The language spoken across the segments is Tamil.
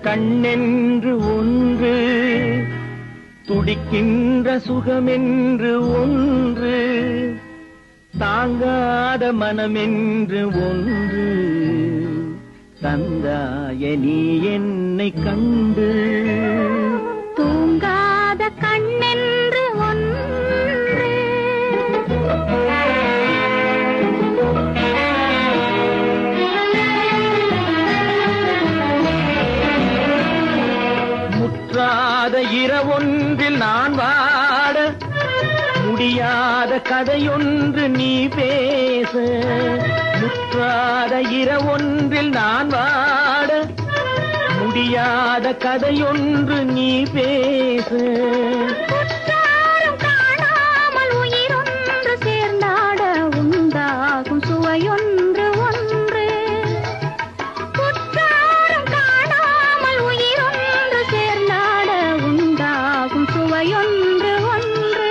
கண்ணென்று ஒன்று துடிக்கின்ற சுகமென்று ஒன்று தாங்காத மனமென்று ஒன்று தந்தாய நீ என்னை கண்டு தூங்காத கண்ணென்று ஒன்று முற்றாத இரவொன்றில் நான் வாட முடியாத கதையொன்று நீ பேச முற்றாத இரவொன்றில் நான் வாட முடியாத கதையொன்று நீ பேச காணாமல் உயிரொன்று சேர்ந்தாட உண்டாகும் சுவையொன்று ஒன்று குற்றாலம் காணாமல் உயிரொன்று சேர்ந்தாட உண்டாகும் சுவையொன்று ஒன்று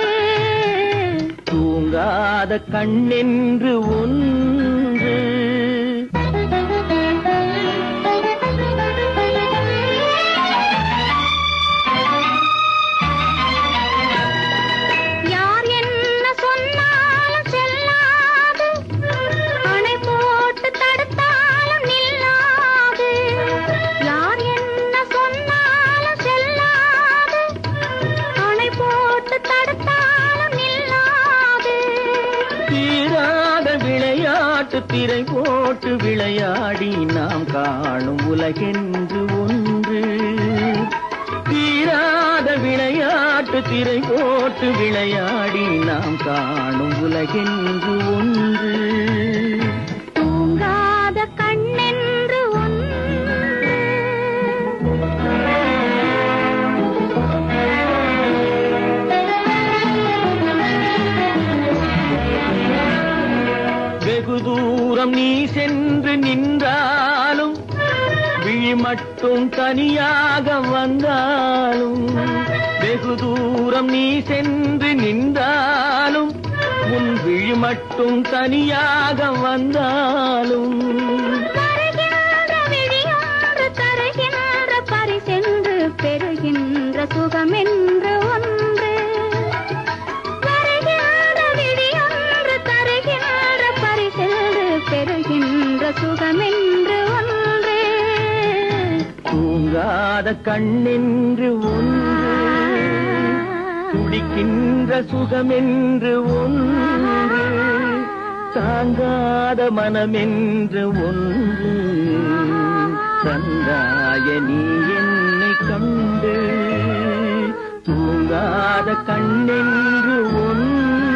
தூங்காத கண்ணென்று ஒன்று திரை போட்டு விளையாடி நாம் காணும் உலகென்று ஒன்று தீராத விளையாட்டு திரை போட்டு விளையாடி நாம் காணும் உலகென்று ஒன்று தூங்காத கண்ணென்று வெகு தூரம் நீ சென்று நின்றாலும் விழி மட்டும் தனியாக வந்தாலும் வெகு தூரம் நீ சென்று நின்றாலும் உன் விழி மட்டும் தனியாக வந்தாலும் தருகின்ற பரிசென்று பெறுகின்ற சுகமென்று ஒன்று தருகின்ற பரிசென்று பெறுகின்ற சுகமென்று ஒன்று தூங்காத கண்ணென்று ஒன்று துடிக்கின்ற சுகமென்று ஒன்று தாங்காத மனமென்று ஒன்று தந்தாய நீ என்னை கண்டு தூங்காத கண்ணென்று ஒன்று